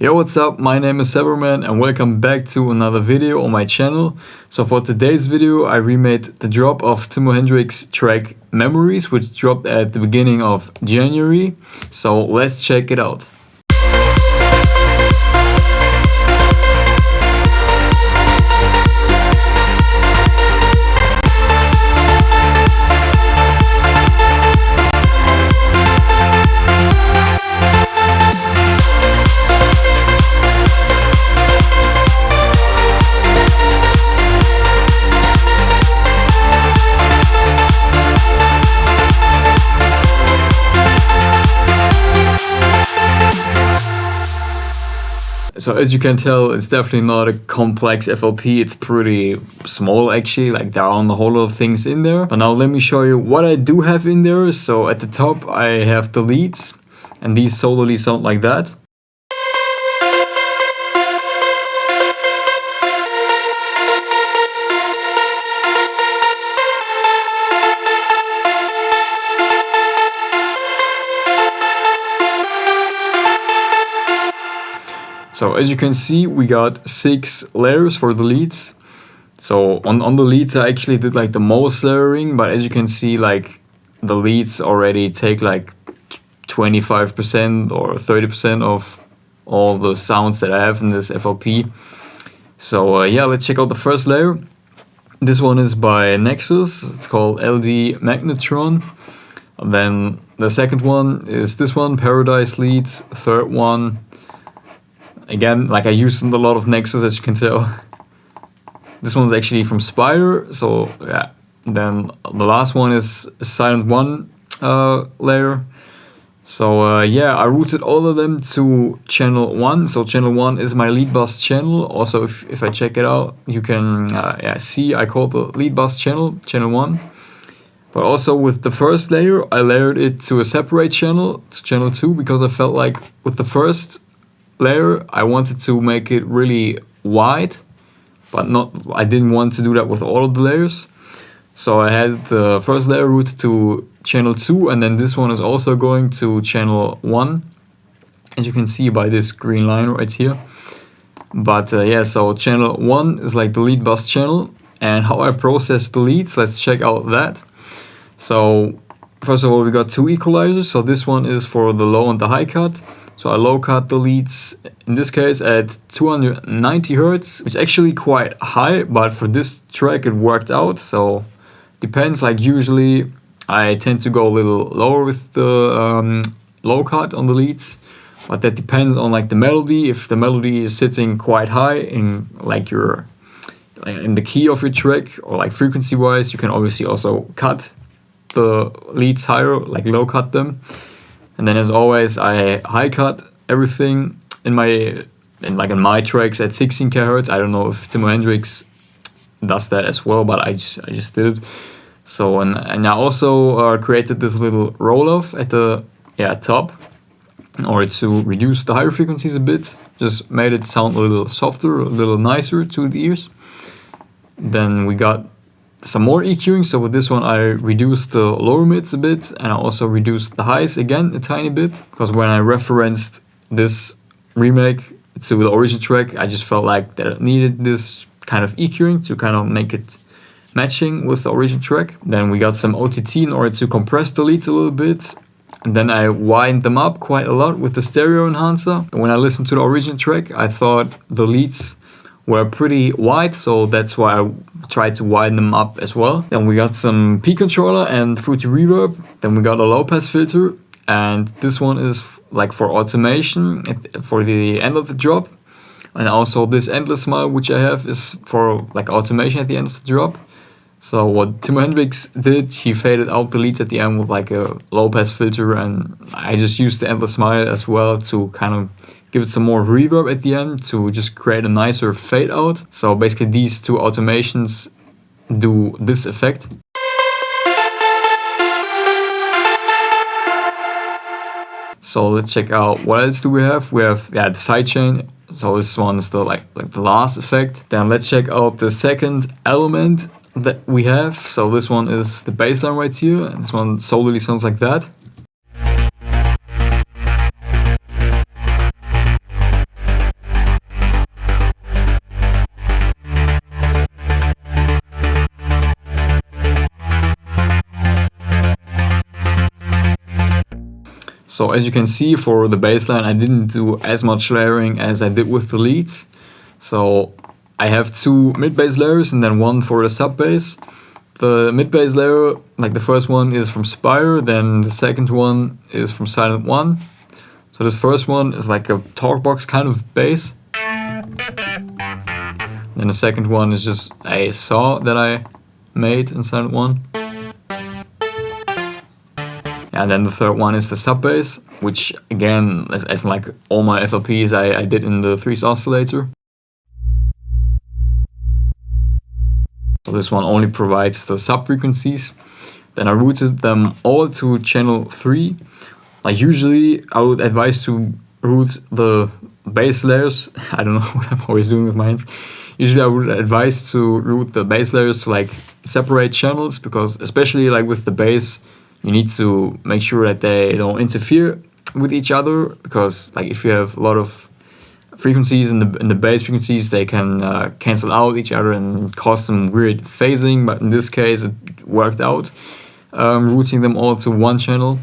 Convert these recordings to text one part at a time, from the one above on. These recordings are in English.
Yo, what's up? My name is Severman and welcome back to another video on my channel. So for today's video I remade the drop of Timmo Hendriks' track Memories, which dropped at the beginning of January. So let's check it out. So as you can tell, it's definitely not a complex FLP, it's pretty small actually, like there aren't a whole lot of things in there. But now let me show you what I do have in there. So at the top I have the leads, and these solely sound like that. So as you can see, we got 6 layers for the leads. So on the leads I actually did like the most layering, but as you can see, like the leads already take like 25% or 30% of all the sounds that I have in this FLP. So yeah, let's check out the first layer. This one is by Nexus, it's called LD Magnetron. And then the second one is this one, Paradise Leads. Third one, again, like I used a lot of Nexus, as you can tell. This one's actually from Spire, so yeah. Then the last one is Silent One layer. So yeah, I routed all of them to channel 1. So channel 1 is my lead bus channel. Also, if I check it out, you can yeah, see I called the lead bus channel, channel 1. But also with the first layer, I layered it to a separate channel, to channel 2, because I felt like with the first layer I wanted to make it really wide, but I didn't want to do that with all of the layers. So I had the first layer routed to channel 2, and then this one is also going to channel 1, as you can see by this green line right here. But yeah, so channel 1 is like the lead bus channel, and how I process the leads, let's check out that. So first of all, we got 2 equalizers. So this one is for the low and the high cut. So I low cut the leads, in this case at 290 Hz, which is actually quite high, but for this track it worked out. So depends, like usually I tend to go a little lower with the low cut on the leads, but that depends on like the melody. If the melody is sitting quite high in like your, in the key of your track, or like frequency wise, you can obviously also cut the leads higher, like low cut them. And then as always, I high cut everything in my tracks at 16 kHz. I don't know if Timmo Hendriks does that as well, but I just did it. So and I also created this little roll off at the top in order to reduce the higher frequencies a bit. Just made it sound a little softer, a little nicer to the ears. Then we got some more EQing. So with this one I reduced the lower mids a bit, and I also reduced the highs again a tiny bit, because when I referenced this remake to the origin track, I just felt like that it needed this kind of EQing to kind of make it matching with the origin track. Then we got some OTT in order to compress the leads a little bit, and then I widened them up quite a lot with the stereo enhancer. And when I listened to the origin track, I thought the leads were pretty wide, so that's why I tried to widen them up as well. Then we got some P controller and Fruity Reverb. Then we got a low pass filter, and this one is like for automation for the end of the drop. And also this endless smile which I have is for like automation at the end of the drop. So what Timmo Hendriks did, he faded out the leads at the end with like a low pass filter, and I just used the endless smile as well to kind of give it some more reverb at the end to just create a nicer fade out. So basically these 2 automations do this effect. So let's check out what else do we have. We have the sidechain. So this one is the like the last effect. Then let's check out the second element that we have. So this one is the bass line right here, and this one solely sounds like that. So as you can see, for the bass line, I didn't do as much layering as I did with the leads. So I have 2 mid bass layers and then 1 for the sub bass. The mid bass layer, like the first one is from Spire, then the second one is from Silent One. So this first one is like a talk box kind of bass. Then the second one is just a saw that I made in Silent One. And then the third one is the sub bass, which again, as like all my FLPs, I did in the 3's oscillator. So this one only provides the sub frequencies. Then I routed them all to channel 3. Like usually I would advise to route the bass layers. I don't know what I'm always doing with my hands. Usually I would advise to route the bass layers to like separate channels, because especially like with the bass, you need to make sure that they don't interfere with each other, because like if you have a lot of frequencies in the bass frequencies, they can cancel out each other and cause some weird phasing. But in this case, it worked out, routing them all to one channel.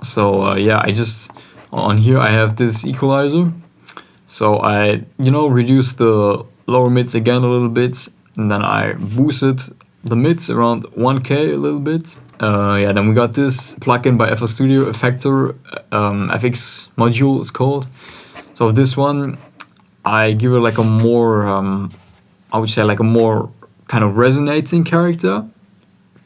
So yeah, I just on here I have this equalizer. So I reduced the lower mids again a little bit, and then I boosted the mids around 1K a little bit. Yeah, then we got this plugin by FL Studio, Effector FX module it's called. So this one, I give it like a more, I would say like a more kind of resonating character,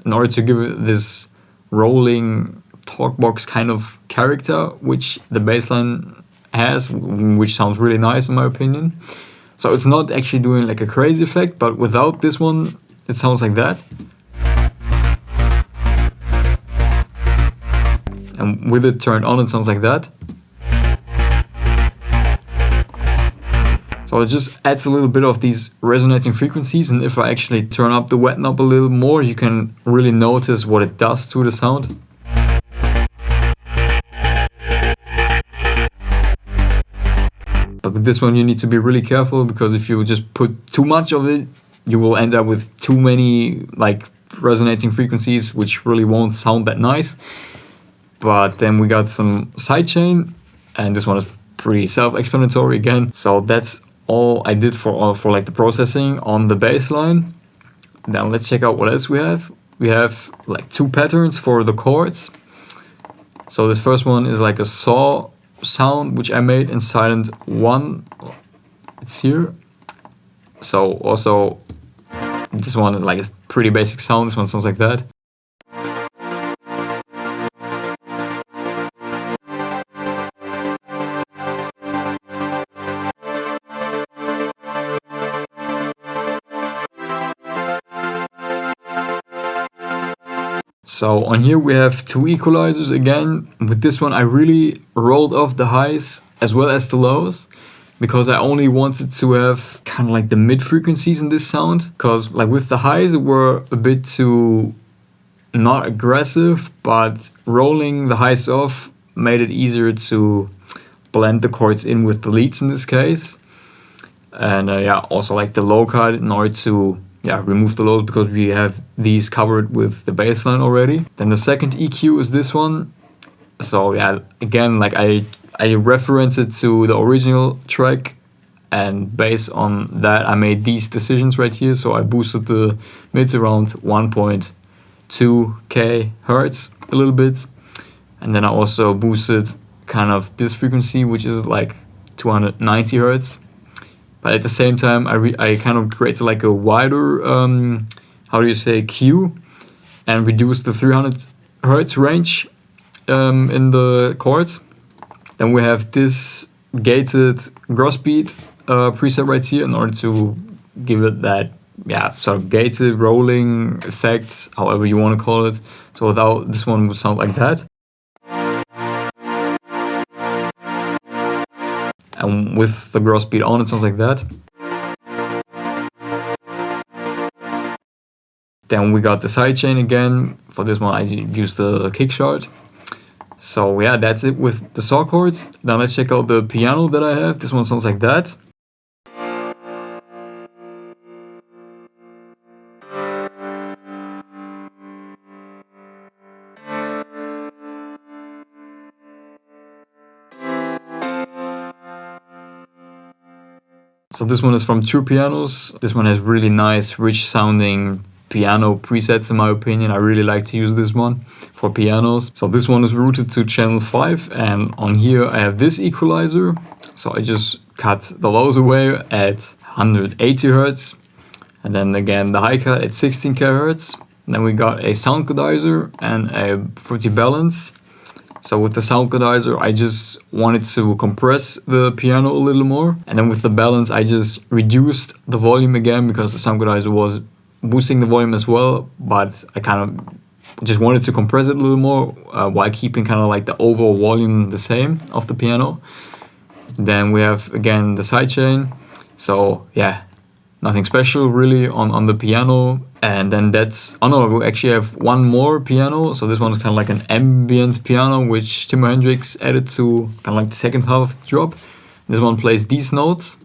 in order to give it this rolling talkbox kind of character, which the bassline has, which sounds really nice in my opinion. So it's not actually doing like a crazy effect, but without this one, it sounds like that. And with it turned on, it sounds like that. So it just adds a little bit of these resonating frequencies, and if I actually turn up the wet knob a little more, you can really notice what it does to the sound. But with this one you need to be really careful, because if you just put too much of it, you will end up with too many like resonating frequencies, which really won't sound that nice. But then we got some sidechain, and this one is pretty self-explanatory again. So that's all I did for like the processing on the bass line. Now let's check out what else we have. We have like 2 patterns for the chords. So this first one is like a saw sound, which I made in Silent One. It's here. So also this one is like a pretty basic sound. This one sounds like that. So on here we have 2 equalizers again. With this one I really rolled off the highs as well as the lows, because I only wanted to have kind of like the mid frequencies in this sound. Because like with the highs it were a bit too not aggressive, but rolling the highs off made it easier to blend the chords in with the leads in this case. And yeah, also like the low cut in order to remove the lows, because we have these covered with the bass line already. Then the second EQ is this one. So yeah, again, like I reference it to the original track, and based on that I made these decisions right here. So I boosted the mids around 1.2k hertz a little bit, and then I also boosted kind of this frequency, which is like 290 hertz. But at the same time, I kind of created like a wider, Q, and reduced the 300 hertz range in the chords. Then we have this gated gross beat preset right here, in order to give it that sort of gated rolling effect, however you want to call it. So without this one would sound like that. And with the gross beat on, it sounds like that. Then we got the sidechain again. For this one I used the kick shot. So yeah, that's it with the saw chords. Now let's check out the piano that I have. This one sounds like that. So this one is from True Pianos. This one has really nice, rich sounding piano presets in my opinion. I really like to use this one for pianos. So this one is routed to channel 5, and on here I have this equalizer. So I just cut the lows away at 180 Hz, and then again the high cut at 16 kHz. Then we got a sound codizer and a fruity balance. So with the sound codizer, I just wanted to compress the piano a little more. And then with the balance, I just reduced the volume again because the sound codizer was boosting the volume as well. But I kind of just wanted to compress it a little more while keeping kind of like the overall volume the same of the piano. Then we have again the sidechain. So yeah, nothing special really on the piano. And then that's, oh no, we actually have one more piano. So this one is kind of like an ambient piano, which Timmo Hendriks added to kind of like the second half of the drop. This one plays these notes.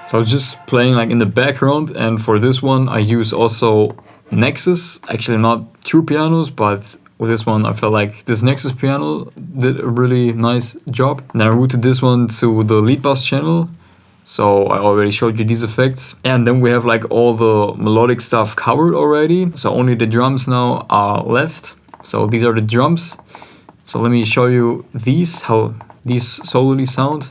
So just playing like in the background, and for this one I use also Nexus, actually not True Pianos, but with this one I felt like this Nexus piano did a really nice job. And then I routed this one to the lead bass channel, so I already showed you these effects. And then we have like all the melodic stuff covered already, so only the drums now are left. So these are the drums. So let me show you these, how these solely sound.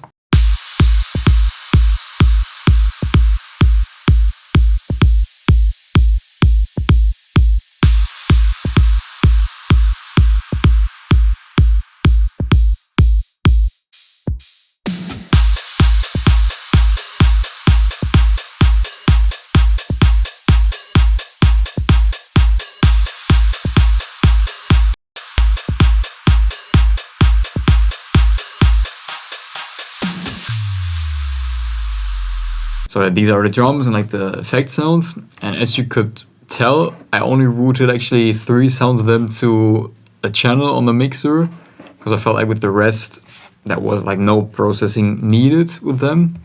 So these are the drums and like the effect sounds. And as you could tell, I only routed actually 3 sounds of them to a channel on the mixer, because I felt like with the rest, there was like no processing needed with them.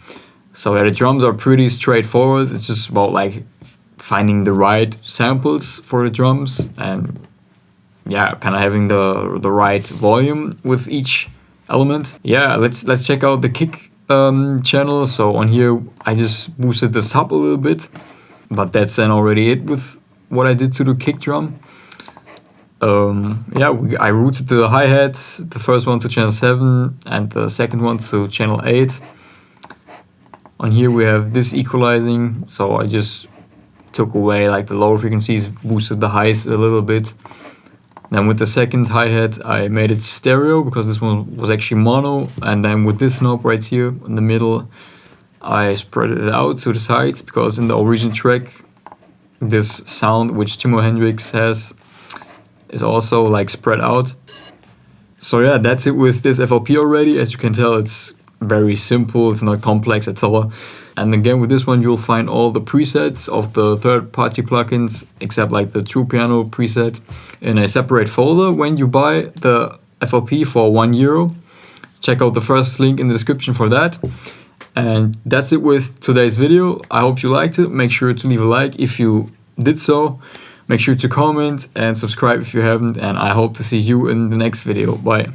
So yeah, the drums are pretty straightforward. It's just about like finding the right samples for the drums, and yeah, kind of having the right volume with each element. Yeah, let's check out the kick channel. So on here I just boosted the sub a little bit, but that's then already it with what I did to the kick drum. Yeah, I routed the hi-hat, the first one to channel 7 and the second one to channel 8. On here we have this equalizing, so I just took away like the lower frequencies, boosted the highs a little bit. Then with the second hi-hat I made it stereo because this one was actually mono, and then with this knob right here in the middle I spread it out to the sides, because in the original track this sound which Timmo Hendriks has is also like spread out. So yeah, that's it with this FLP already. As you can tell, it's very simple, it's not complex at all. And again, with this one you'll find all the presets of the third-party plugins, except like the True Piano preset, in a separate folder when you buy the FLP for €1. Check out the first link in the description for that. And that's it with today's video. I hope you liked it. Make sure to leave a like if you did so. Make sure to comment and subscribe if you haven't, and I hope to see you in the next video. Bye.